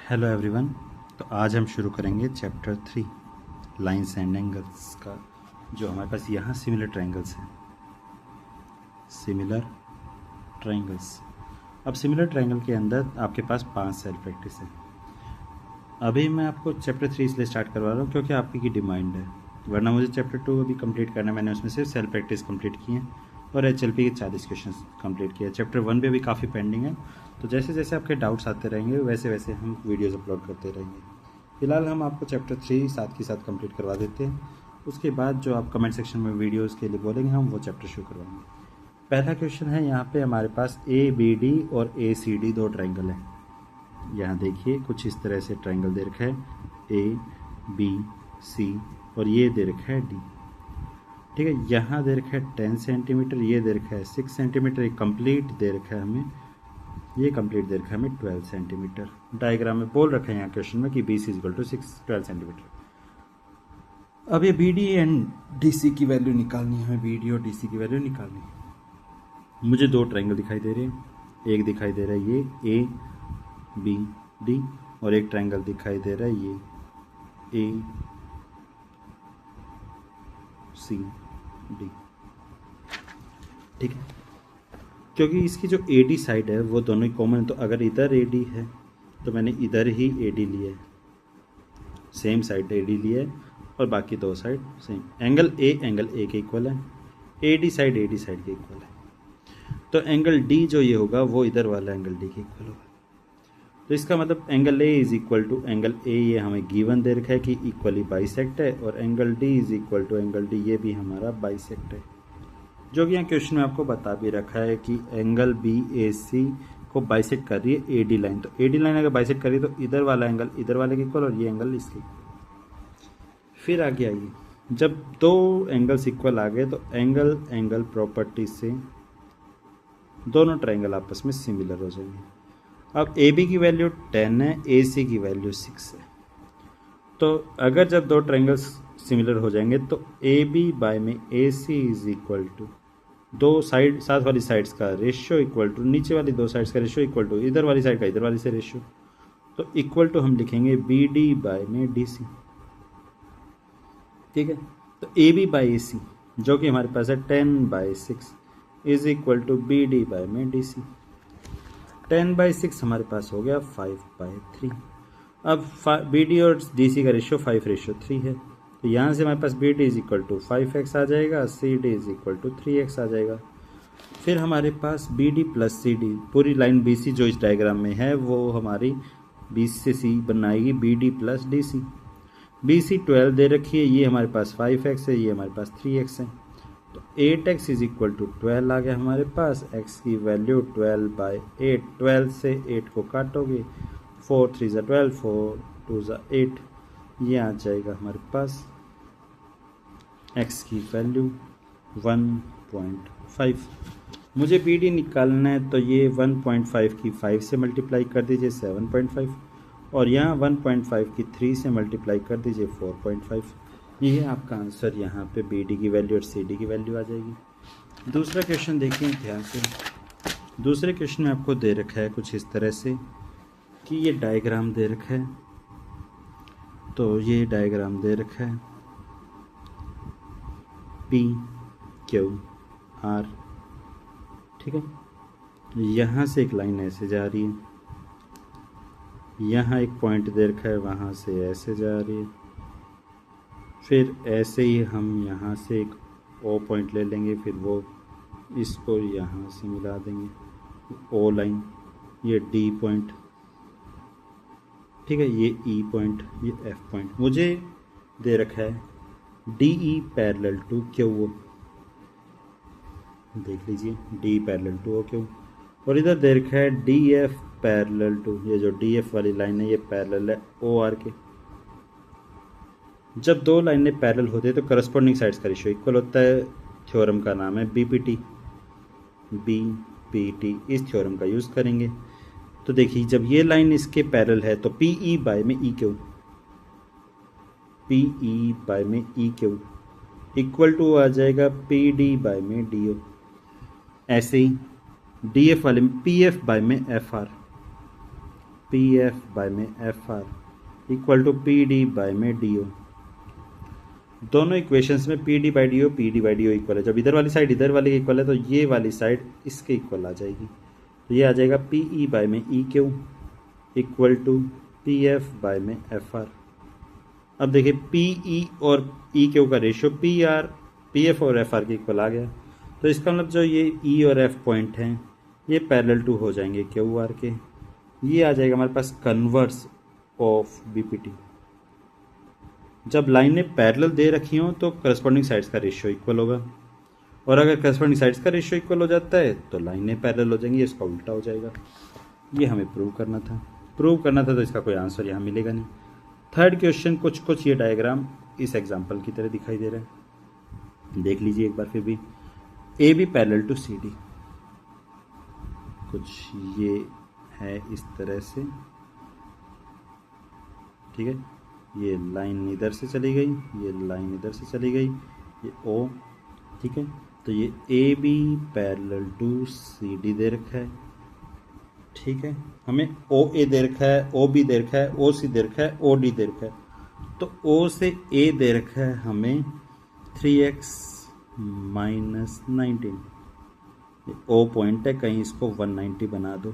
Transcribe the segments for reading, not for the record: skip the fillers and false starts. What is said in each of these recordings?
Hello everyone. तो आज हम शुरू करेंगे चैप्टर 3 लाइंस एंड एंगल्स का। जो हमारे पास यहाँ सिमिलर ट्रायंगल्स हैं, सिमिलर ट्रायंगल्स। अब सिमिलर ट्रायंगल के अंदर आपके पास 5 सेल्फ प्रैक्टिस है। अभी मैं आपको चैप्टर 3 इसलिए स्टार्ट करवा रहा हूँ क्योंकि आपकी की डिमांड है, वरना मुझे चैप्टर 2 अभी कंप्लीट करना है। मैंने उसमें सिर्फ सेल्फ प्रैक्टिस कंप्लीट की है और HLP के 40 क्वेश्चन कंप्लीट किए। चैप्टर 1 भी अभी काफ़ी पेंडिंग है। तो जैसे जैसे आपके डाउट्स आते रहेंगे वैसे वैसे हम वीडियोज़ अपलोड करते रहेंगे। फिलहाल हम आपको चैप्टर 3 साथ के साथ कंप्लीट करवा देते हैं। उसके बाद जो आप कमेंट सेक्शन में वीडियोज़ के लिए बोलेंगे हम वो चैप्टर शुरू करवाएंगे। पहला क्वेश्चन है, यहाँ पे हमारे पास ABD और ACD दो ट्रायंगल हैं। यहाँ देखिए कुछ इस तरह से ट्रायंगल दे रखा है ABC और ये दे रखा है D। ठीक है, यहाँ दे रखा है 10 सेंटीमीटर, ये दे रखा है 6 सेंटीमीटर, ये कंप्लीट दे रखा है हमें, ये कंप्लीट दे रखा है हमें 12 सेंटीमीटर। डायग्राम में बोल रखा है यहाँ क्वेश्चन में कि BC = 12 सेंटीमीटर। अब ये BD एंड DC की वैल्यू निकालनी है, हमें BD और DC की वैल्यू निकालनी है। मुझे दो ट्रायंगल दिखाई दे रहे हैं, एक दिखाई दे रहा है ये ABD और एक ट्रायंगल दिखाई दे रहा है ये ACD। ठीक है, क्योंकि इसकी जो AD साइड है वो दोनों ही कॉमन है, तो अगर इधर AD है तो मैंने इधर ही AD लिया है, सेम साइड AD लिया है और बाकी दो साइड सेम। एंगल A के इक्वल है, AD साइड के इक्वल है, तो एंगल D जो ये होगा वो इधर वाला एंगल D के इक्वल होगा। तो इसका मतलब एंगल A = एंगल A, ये हमें गिवन दे रखा है कि इक्वली बाइसेक्ट है, और एंगल D = एंगल D, ये भी हमारा बाइसेक्ट है, जो कि यहाँ क्वेश्चन में आपको बता भी रखा है कि एंगल BAC को बाइसेक्ट कर रही है AD लाइन। तो AD लाइन अगर बाइसेक्ट कर रही है तो इधर वाला एंगल इधर वाले के इक्वल और ये एंगल इसके। फिर आगे आइए, जब दो एंगल्स इक्वल आ गए तो एंगल प्रॉपर्टी से दोनों ट्रायंगल आपस में सिमिलर हो जाएंगे। अब AB की वैल्यू 10 है, AC की वैल्यू 6 है। तो अगर जब दो ट्रायंगल्स सिमिलर हो जाएंगे तो AB बाय में AC = दो साइड साथ वाली साइड्स का रेशियो इक्वल टू नीचे वाली दो साइड्स का रेशियो इक्वल टू इधर वाली साइड का इधर वाली से रेशियो। तो इक्वल टू हम लिखेंगे BD बाय में DC। ठीक है, तो AB बाय AC जो कि हमारे पास है 10/6 is equal to BD by में DC। 10/6 हमारे पास हो गया 5/3। अब BD और DC का रेशियो 5:3 है, तो यहाँ से हमारे पास BD = 5x आ जाएगा, CD = 3x आ जाएगा। फिर हमारे पास BD + CD, पूरी लाइन BC जो इस डायग्राम में है वो हमारी BC से C बनाएगी BD + DC। BC 12 दे रखी है, ये हमारे पास 5x है, ये हमारे पास 3x है, तो 8x = 12 आ गया हमारे पास। x की वैल्यू 12/8, 12 से 8 को काटोगे 4 3 = 12, 4 2 = 8, ये आ जाएगा हमारे पास x की वैल्यू 1.5। मुझे BD निकालना है, तो ये 1.5 की 5 से मल्टीप्लाई कर दीजिए 7.5, और यहाँ 1.5 की 3 से मल्टीप्लाई कर दीजिए 4.5। ये है आपका आंसर। यहाँ पे BD की वैल्यू और CD की वैल्यू आ जाएगी। दूसरा क्वेश्चन देखिए ध्यान से। दूसरे क्वेश्चन में आपको दे रखा है कुछ इस तरह से कि ये डायग्राम दे रखा है, तो ये डायग्राम दे रखा है PQR। ठीक है, यहाँ से एक लाइन ऐसे जा रही है, यहाँ एक पॉइंट दे रखा है, वहाँ से ऐसे जा रही है, फिर ऐसे ही हम यहाँ से एक O पॉइंट ले लेंगे, फिर वो इसको यहाँ से मिला देंगे O लाइन, ये D पॉइंट, ठीक है, ये E पॉइंट, ये F पॉइंट। मुझे दे रखा है DE पैरेलल टू QO, देख लीजिए DE पैरेलल टू OQ, और इधर दे रखा है DF पैरेलल टू, ये जो DF वाली लाइन है ये पैरेलल है OR के। जब दो लाइनें पैरेलल होती है तो करस्पॉन्डिंग साइड्स का रेशियो इक्वल होता है। थ्योरम का नाम है BPT। इस थ्योरम का यूज़ करेंगे। तो देखिए जब ये लाइन इसके पैरेलल है तो PE बाय में EQ इक्वल टू आ जाएगा PD बाय में DO। ऐसे ही DF वाले में PF बाय में FR, पी एफ बाय में F R equal to P D by में डी ओ। दोनों इक्वेशंस में P D by D O equal है। जब इधर वाली साइड इधर वाली इक्वल है तो ये वाली साइड इसके इक्वल आ जाएगी। तो ये आ जाएगा पी ई बाय में E Q equal to P F by में एफ आर। अब देखिए पी ई और ई क्यू का रेशियो पी एफ और एफ आर के इक्वल आ गया। तो इसका मतलब जो ये ई और एफ पॉइंट हैं ये पैरेलल टू हो जाएंगे क्यू आर के। ये आ जाएगा हमारे पास कन्वर्स ऑफ बीपीटी। जब लाइनें पैरेलल दे रखी हों तो करस्पॉन्डिंग साइड्स का रेशियो इक्वल होगा, और अगर करस्पॉन्डिंग साइड्स का रेशियो इक्वल हो जाता है तो लाइनें पैरेलल हो जाएंगी, इसका उल्टा हो जाएगा। ये हमें प्रूव करना था तो इसका कोई आंसर यहाँ मिलेगा नहीं। थर्ड क्वेश्चन कुछ ये डायग्राम इस एग्जाम्पल की तरह दिखाई दे रहा है, देख लीजिए एक बार फिर भी। A B parallel to C D, कुछ ये है इस तरह से, ठीक है। ये लाइन इधर से चली गई, ये लाइन इधर से चली गई, ये ओ, ठीक है। तो ये A B parallel to C D दे रखा है, ठीक है। हमें ओ ए दे रखा है, ओ बी दे रखा है, ओ सी दे रखा है, ओ डी दे रखा है। तो ओ से ए दे रखा है हमें 3x माइनस 19। ओ पॉइंट है, कहीं इसको 190 बना दो।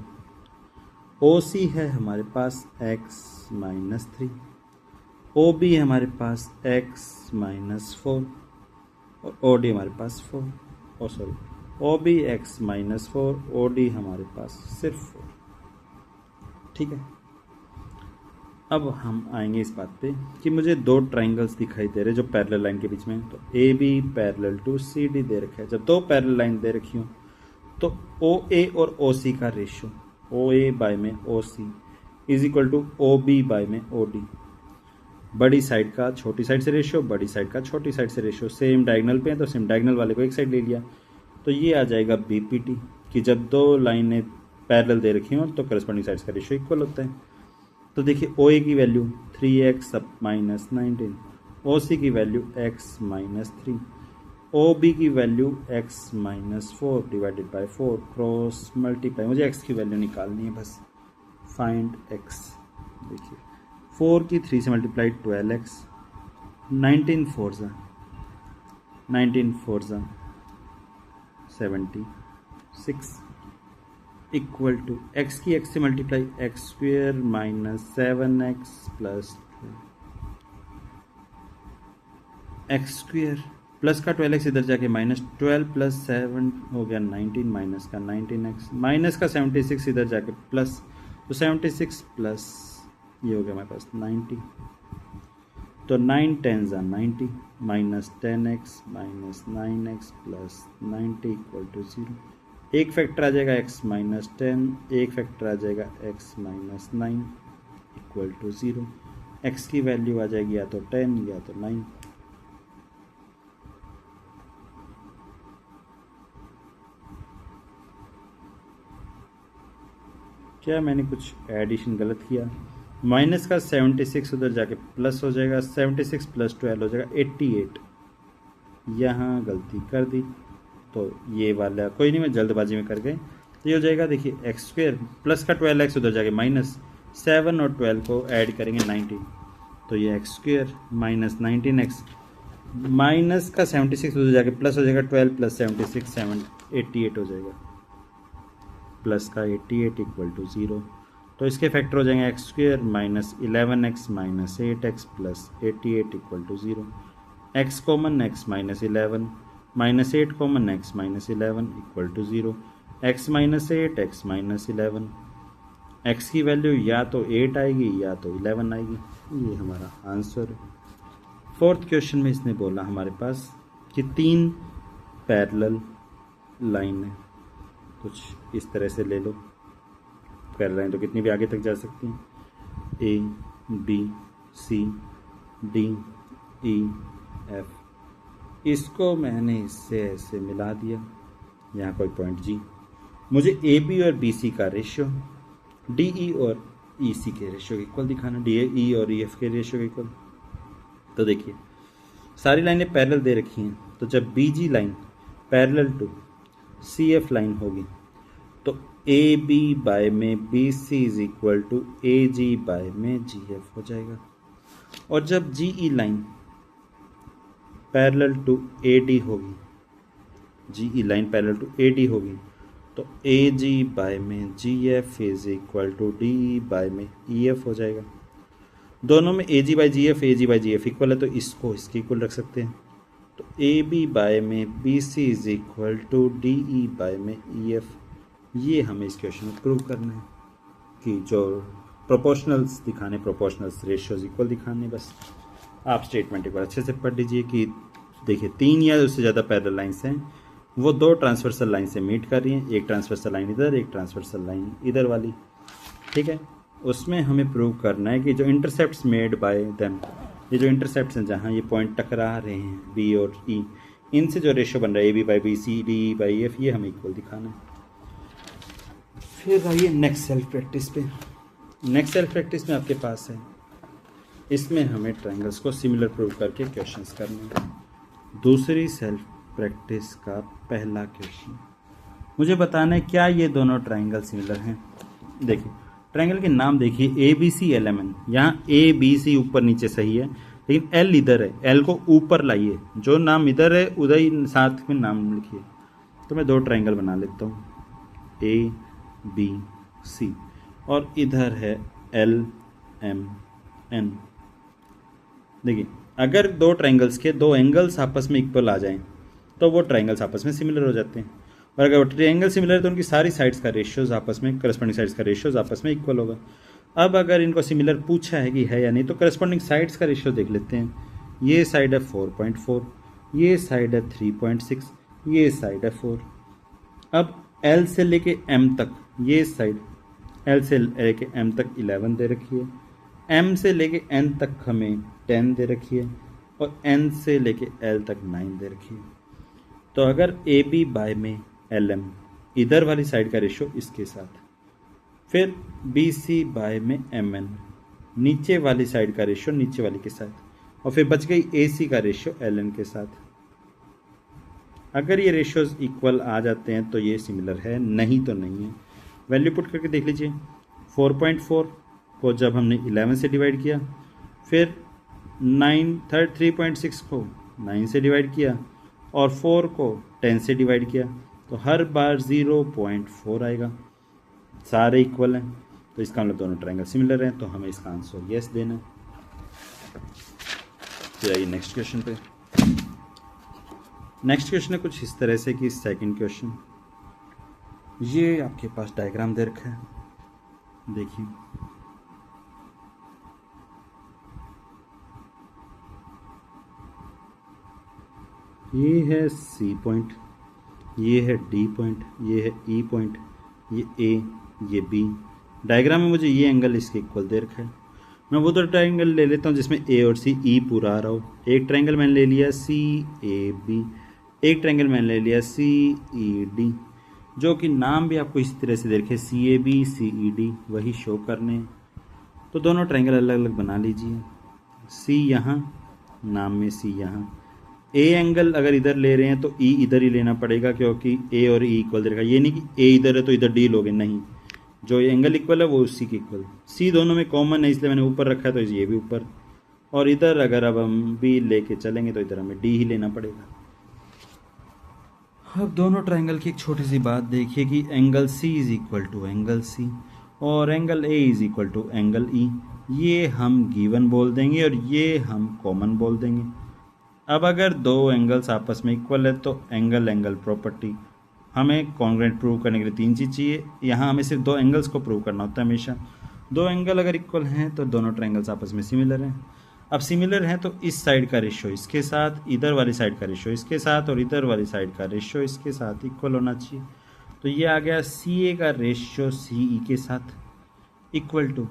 ओ सी है हमारे पास x माइनस 3, ओ बी है हमारे पास x माइनस 4, और ओ डी हमारे पास 4, O B x minus 4, O D हमारे पास सिर्फ 4, ठीक है। अब हम आएंगे इस बात पे कि मुझे दो ट्राइंगल्स दिखाई दे रहे जो पैरेलल लाइन के बीच में। तो A B parallel to C D दे रखा है। जब दो पैरेलल लाइन दे रखी हो तो ओ ए और ओ सी का रेशियो, ओ ए बाय में O C is equal to O B by में ओ डी। बड़ी साइड का छोटी साइड से रेशियो, बड़ी साइड का छोटी साइड से रेशियो। सेम डायगोनल पे है तो सेम डायगोनल वाले को एक साइड ले लिया। तो ये आ जाएगा बीपीटी कि जब दो लाइनें पैरेलल दे रखी हों तो करस्पॉन्डिंग साइड्स का रेशियो इक्वल होता है। तो देखिए ओ ए की वैल्यू 3x अब माइनस 19, ओ सी की value x minus 3, O B की value x minus 4 divided by 4 cross multiply. मुझे x की वैल्यू निकालनी है बस, फाइंड x। देखिए 4 की 3 से मल्टीप्लाई 12x, 19 4 ज़ा 76 इक्वल टू x की x से multiply x square minus 7x plus x square plus का 12x इधर जाके माइनस 12 प्लस 7 हो गया 19 माइनस का 19x माइनस का 76 इधर जाके प्लस, तो 76 प्लस ये हो गया हमारे पास 90। तो 9 10 90 minus 10x minus 9x plus 90 equal to 0। एक फैक्टर आ जाएगा x माइनस 10, एक फैक्टर आ जाएगा x minus 9 equal to 0। x की वैल्यू आ जाएगी या तो 10 या तो 9। क्या मैंने कुछ एडिशन गलत किया? माइनस का 76 उधर जाके प्लस हो जाएगा, 76 प्लस 12 हो जाएगा 88। यहाँ गलती कर दी तो ये वाला कोई नहीं, मैं जल्दबाजी में कर गए। तो ये हो जाएगा देखिए एक्स स्क्वेयर प्लस का 12x उधर जाके माइनस 7 और 12 को ऐड करेंगे 90, तो ये x square minus 19x minus का 76 उधर जाके प्लस हो जाएगा 12 प्लस 76 88 हो जाएगा, प्लस का 88 इक्वल टू 0। तो इसके फैक्टर हो जाएंगे x square minus 11x minus 8x plus 88 equal to 0। X common x minus 11 minus 8 common x minus 11 equal to 0। x minus 8 x minus 11, x की वैल्यू या तो 8 आएगी या तो 11 आएगी। ये हमारा आंसर है। फोर्थ क्वेश्चन में इसने बोला हमारे पास कि 3 पैरेलल लाइन है, कुछ इस तरह से ले लो। पैरेलल लाइन तो कितनी भी आगे तक जा सकती हैं, A B C D E F. इसको मैंने इससे ऐसे मिला दिया, यहाँ कोई पॉइंट जी। मुझे ए बी और बी सी का रेशियो डी ई और ई सी के रेशियो के इक्वल दिखाना, डी ई और ई एफ के रेशियो के इक्वल। तो देखिए सारी लाइनें पैरेलल दे रखी हैं, तो जब B G line parallel to C F line होगी तो ए बी बाय में B C is equal to A G by में जी एफ हो जाएगा। और जब G E line parallel to A D होगी, G E line parallel to A D होगी, तो ए जी बाय में G F is equal to D by में ई एफ हो जाएगा। दोनों में A ji by G F equal है, तो इसको इसके इक्वल रख सकते हैं। तो ए बी बाय में B C is equal to D E by में ई एफ। ये हमें इस क्वेश्चन में प्रूव करना है कि जो प्रोपोर्शनल्स दिखाने, प्रोपोर्शनल्स रेशियोज इक्वल दिखाने। बस आप स्टेटमेंट एक बार अच्छे से पढ़ लीजिए कि देखिए 3 या उससे ज़्यादा पैरेलल लाइन्स हैं, वो 2 ट्रांसवर्सल लाइन से मीट कर रही हैं, एक ट्रांसवर्सल लाइन इधर, एक ट्रांसवर्सल लाइन इधर वाली, ठीक है। उसमें हमें प्रूव करना है कि जो इंटरसेप्ट्स मेड बाय देम, ये जो इंटरसेप्ट्स हैं जहाँ ये पॉइंट टकरा रहे हैं बी और ई, इनसे जो रेशियो बन रहा है A B by B C D E by F, ये हमें इक्वल दिखाना है। फिर आइए नेक्स्ट सेल्फ प्रैक्टिस पे। नेक्स्ट सेल्फ प्रैक्टिस में आपके पास है, इसमें हमें ट्रायंगल्स को सिमिलर प्रूव करके क्वेश्चंस करने हैं। दूसरी सेल्फ प्रैक्टिस का पहला क्वेश्चन, मुझे बताना है क्या ये दोनों ट्रायंगल सिमिलर हैं। देखिए ट्रायंगल के नाम देखिए, A B C L M N. यहाँ ए बी सी ऊपर नीचे सही है, लेकिन एल इधर है, एल को ऊपर लाइए, जो नाम इधर है उधर ही साथ में नाम लिखिए। तो मैं 2 ट्रायंगल बना लेता हूँ, ए बी सी, और इधर है एल एम एन। देखिए अगर 2 ट्रायंगल्स के 2 एंगल्स आपस में इक्वल आ जाएं तो वो ट्रायंगल्स आपस में सिमिलर हो जाते हैं, और अगर ट्रायंगल सिमिलर है तो उनकी सारी साइड्स का रेशियोज आपस में, करस्पॉन्डिंग साइड्स का रेशियोज आपस में इक्वल होगा। अब अगर इनको सिमिलर पूछा है कि है या नहीं, तो करस्पॉन्डिंग साइड्स का रेशियो देख लेते हैं। ये साइड है 4.4, ये साइड है 3.6, ये साइड है 4। अब L से लेके M तक, ये साइड L से लेके M तक 11 दे रखी है, M से लेके N तक हमें 10 दे रखी है, और N से लेके L तक 9 दे रखी है। तो अगर ए बी बाय में एल एम, इधर वाली साइड का रेशियो इसके साथ, फिर बी सी बाय में एम एन, नीचे वाली साइड का रेशियो नीचे वाली के साथ, और फिर बच गई ए सी का रेशियो एल एन के साथ। अगर ये रेशियोज इक्वल आ जाते हैं तो ये सिमिलर है, नहीं तो नहीं है। वैल्यू पुट करके देख लीजिए, 4.4 को जब हमने 11 से डिवाइड किया, फिर 3.6 को 9 से डिवाइड किया, और 4 को 10 से डिवाइड किया, तो हर बार 0.4 आएगा। सारे इक्वल हैं, तो इसका मतलब दोनों ट्रायंगल सिमिलर हैं, तो हमें इसका आंसर यस देना है। फिर आइए नेक्स्ट क्वेश्चन पे। नेक्स्ट क्वेश्चन है कुछ इस तरह से कि सेकंड क्वेश्चन, ये आपके पास डायग्राम दे रखा है, देखिए ये है सी पॉइंट, ये है डी पॉइंट, ये है ई पॉइंट, ये ए, ये बी। डायग्राम में मुझे ये एंगल इसके इक्वल दे रखा है। मैं वो तो ट्रायंगल ले लेता हूँ जिसमें ए और सी, ई पूरा आ रहा हो। एक ट्रायंगल मैंने ले लिया सी ए बी, एक ट्रायंगल मैंने ले लिया सी ई डी, जो कि नाम भी आपको इसी तरह से दे रखे, C A B C E D, वही शो करने हैं। तो दोनों ट्रायंगल अलग अलग बना लीजिए, सी यहाँ, नाम में सी यहाँ। ए एंगल अगर इधर ले रहे हैं तो ई इधर ही लेना पड़ेगा, क्योंकि ए और ई इक्वल दे रखा है। ये नहीं कि ए इधर है तो इधर डी लोगे, नहीं, जो एंगल इक्वल है वो उसी के इक्वल। सी दोनों में कॉमन है, इसलिए मैंने ऊपर रखा है, तो ये भी ऊपर। और इधर अगर अब हम बी लेके चलेंगे तो इधर हमें डी ही लेना पड़ेगा। अब दोनों ट्रायंगल की एक छोटी सी बात देखिए कि angle C is equal to angle C और angle A is equal to angle E. ये हम गिवन बोल देंगे और ये हम कॉमन बोल देंगे। अब अगर 2 एंगल्स आपस में इक्वल है तो एंगल एंगल प्रॉपर्टी, हमें कॉन्ग्रुएंट प्रूव करने के लिए 3 चीज़ चाहिए। यहाँ हमें सिर्फ 2 एंगल्स को प्रूव करना होता है हमेशा। 2 एंगल अगर इक्वल हैं तो दोनों ट्रायंगल्स आपस में सिमिलर हैं। अब सिमिलर हैं तो इस साइड का रेशियो इसके साथ, इधर वाली साइड का रेशियो इसके साथ, और इधर वाली साइड का रेशियो इसके साथ इक्वल होना चाहिए। तो ये आ गया सी ए का रेशियो सी ई के साथ इक्वल टू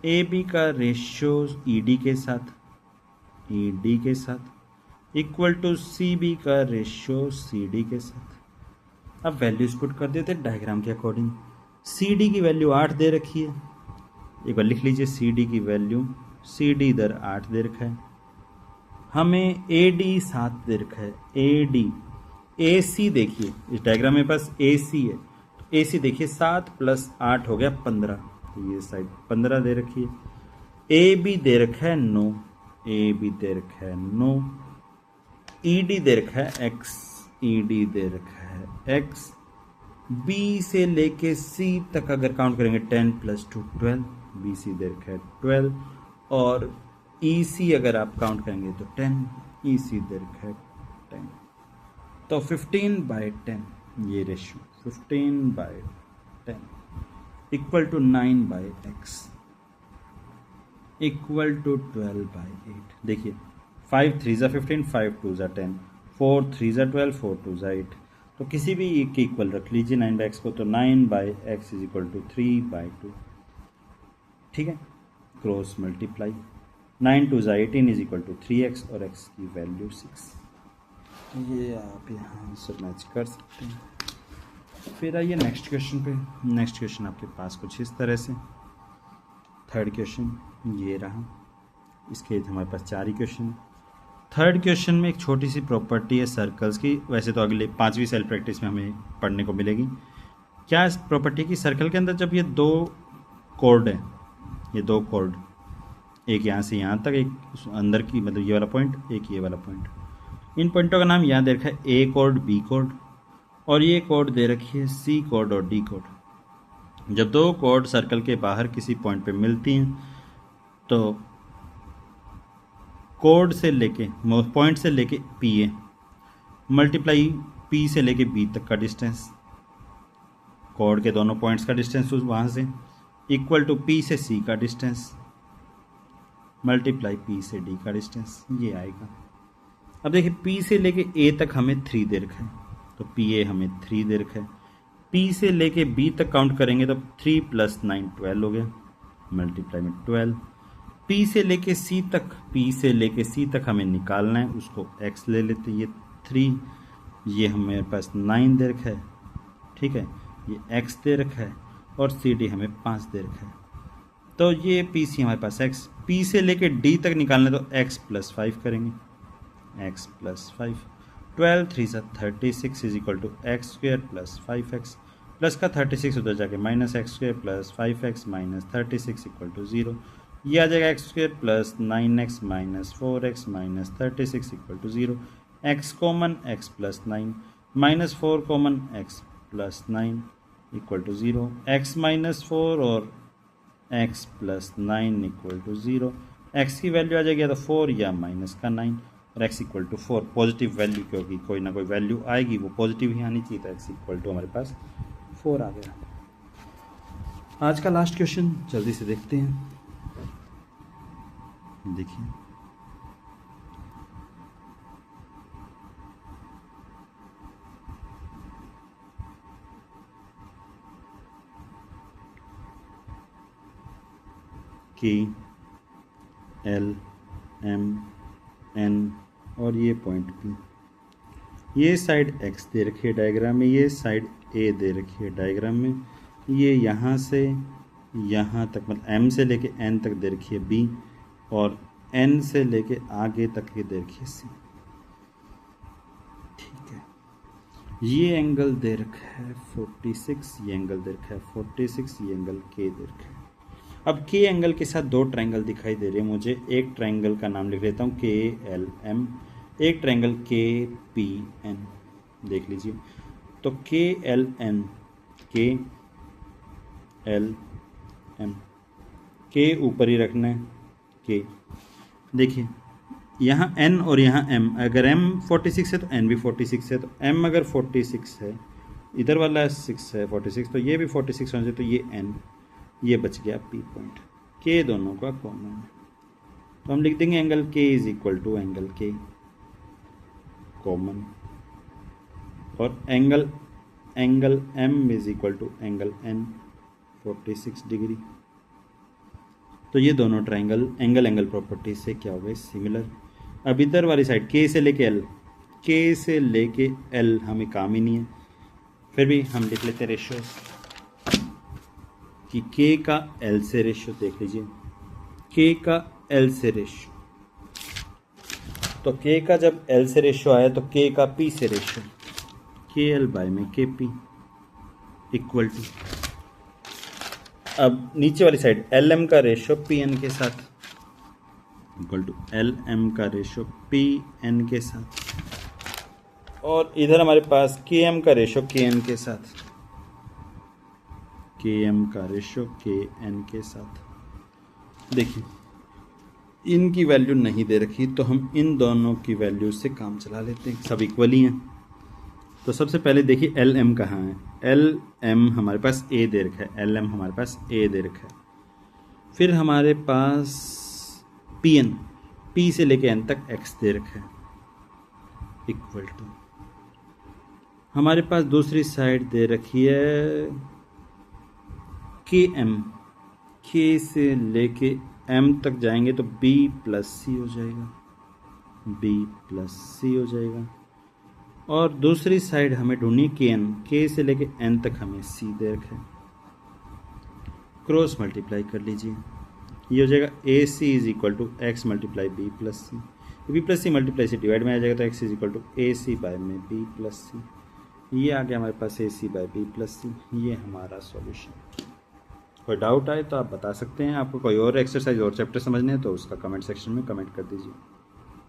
ए बी का रेशियो ई डी के साथ, ई डी के साथ इक्वल टू सी बी का रेशियो सी डी के साथ। अब वैल्यूज पुट कर देते डायग्राम के अकॉर्डिंग। सी डी की वैल्यू 8 दे रखी है, एक बार लिख लीजिए सी डी की वैल्यू, सी डी इधर 8 दे रखा है। हमें ए डी 7 दे रखा है, ए डी। ए सी देखिए इस डायग्राम में पास ए सी है, तो ए सी देखिए 7 + 8 हो गया 15, तो ये साइड 15 दे रखी है। ए बी दे रखा है 9, ए बी दे रखा है 9, ई डी दे रखा है एक्स, ई डी दे रखा है एक्स, बी से लेके सी तक अगर काउंट करेंगे 10 + 2 12, बी सी दे रखा है 12, और ई सी अगर आप काउंट करेंगे तो 10, ई सी दे रखा है 10, तो 15/10 ये ratio 15/10 equal to 9/x equal to 12/8। देखिए 5 3 = 15, 5 2 = 10, 4 3 = 12, 4 2 = 8, तो किसी भी एक के इक्वल रख लीजिए 9/x को, तो 9/x = 3/2। ठीक है, क्रॉस मल्टीप्लाई 9 2 = 18 = 3x और x की वैल्यू 6। ये आप यहाँ से मैच कर सकते हैं। फिर आइए नेक्स्ट क्वेश्चन पे। नेक्स्ट क्वेश्चन आपके पास कुछ इस तरह से, थर्ड क्वेश्चन ये रहा। इसके हमारे पास 4 ही क्वेश्चन। थर्ड क्वेश्चन में एक छोटी सी प्रॉपर्टी है सर्कल्स की, वैसे तो अगले 5वीं सेल्फ प्रैक्टिस में हमें पढ़ने को मिलेगी। क्या इस प्रॉपर्टी की, सर्कल के अंदर जब ये 2 कॉर्ड है, ये 2 कॉर्ड, एक यहाँ से यहाँ तक, एक अंदर की मतलब ये वाला पॉइंट, एक ये वाला पॉइंट, इन पॉइंटों का नाम यहाँ दे रखा है ए कॉर्ड, बी कॉर्ड, और ये कॉर्ड दे रखी है सी कॉर्ड और डी कॉर्ड। जब 2 कॉर्ड सर्कल के बाहर किसी पॉइंट पे मिलती हैं तो कॉर्ड से लेके पॉइंट से लेके पी ए मल्टीप्लाई पी से लेके बी तक का डिस्टेंस, कॉर्ड के दोनों पॉइंट्स का डिस्टेंस वहाँ से इक्वल टू पी से सी का डिस्टेंस मल्टीप्लाई पी से डी का डिस्टेंस, ये आएगा। अब देखिए पी से लेके ए तक हमें 3 दे रखा है, तो पी ए हमें 3 दे रखा है। पी से लेके बी तक काउंट करेंगे तो 3 + 9 12 हो गया, मल्टीप्लाई में 12। पी से लेके सी तक, पी से लेके सी तक हमें निकालना है, उसको x ले लेते, ये 3, ये हमें पास 9 दे रखा है, ठीक है, ये x दे रखा है, और सी डी हमें 5 दे रखा है, तो ये पी सी हमारे पास x। पी से लेके डी तक निकालना है तो x + 5 करेंगे, x + 5, 12 3 = 36 = x² + 5x, प्लस का 36 उधर जाके -x² + 5x - 36 = 0, ये आ जाएगा x² + 9x - 4x - 36 = 0, x common x + 9 -4 common x + 9 = 0, x - 4 और x + 9 = 0, x की वैल्यू आ जाएगी या तो 4 या -9, और x = 4 पॉजिटिव वैल्यू, क्योंकि कोई ना कोई वैल्यू आएगी वो पॉजिटिव ही आनी चाहिए, तो x = हमारे पास 4 आ गया। आज का लास्ट क्वेश्चन जल्दी से देखते हैं। देखिए K L M N और ये पॉइंट P, ये साइड x दे रखी है डायग्राम में, ये साइड A दे रखी है डायग्राम में, ये यहाँ से यहाँ तक मतलब M से लेके N तक दे रखी है B, और N से लेके आगे तक की दे रखी है C। ठीक है, ये एंगल दे रखा है 46, ये एंगल दे रखा है 46, ये एंगल K दे रखा है। अब K एंगल के साथ 2 ट्रायंगल दिखाई दे रहे हैं मुझे, एक ट्रायंगल का नाम लिख लेता हूँ KLM, एक ट्रायंगल KPN, देख लीजिए। तो KLN, KLM, K ऊपर ही रखना है, K देखिए यहाँ N और यहाँ M, अगर M 46 है तो N भी 46 है, तो M अगर 46 है, इधर वाला 6 है 46, तो ये भी 46 होना चाहिए, तो ये N, ये बच गया P पॉइंट। K दोनों का कॉमन है, तो हम लिख देंगे angle K = angle K common, और angle M = angle N 46 degree. तो ये दोनों ट्रायंगल एंगल प्रॉपर्टी से क्या हो गए, सिमिलर। अब इधर वाली साइड K से लेके L हमें काम ही नहीं है, फिर भी हम लिख लेते हैं रेशियो कि K का L से रेशियो, देख लीजिए K का L से रेशियो, तो K का जब L से रेशियो आया तो K का P से रेशियो, KL/KP, इक्वल टू, अब नीचे वाली साइड एल एम का रेशो पी एन के साथ इक्वल टू एल एम का रेशो पी एन के साथ, और इधर हमारे पास के एम का रेशो के एन के साथ, के एम का रेशो के एन के साथ। देखिए इनकी वैल्यू नहीं दे रखी तो हम इन दोनों की वैल्यू से काम चला लेते हैं, सब इक्वल ही हैं। तो सबसे पहले देखिए एल एम कहाँ है, एल एम हमारे पास ए दे रखा है, एल एम हमारे पास ए दे रखा है। फिर हमारे पास पी एन, पी से लेके एन तक एक्स दे रखा है, इक्वल टू हमारे पास दूसरी साइड दे रखी है के एम, के से लेके एम तक जाएंगे तो बी प्लस सी हो जाएगा, बी प्लस सी हो जाएगा। और दूसरी साइड हमें ढूंढनी है के एन, के से लेके एन तक हमें सी दे रखा है। क्रॉस मल्टीप्लाई कर लीजिए, ये हो जाएगा A C is equal to X multiply B plus C, B plus C multiply से डिवाइड में आ जाएगा तो X is equal to A C by में बी प्लस सी। ये आ गया हमारे पास A C by B plus C, ये हमारा सॉल्यूशन। कोई डाउट आए तो आप बता सकते हैं, आपको कोई और एक्सरसाइज और चैप्टर समझने हैं तो उसका कमेंट सेक्शन में कमेंट कर दीजिए।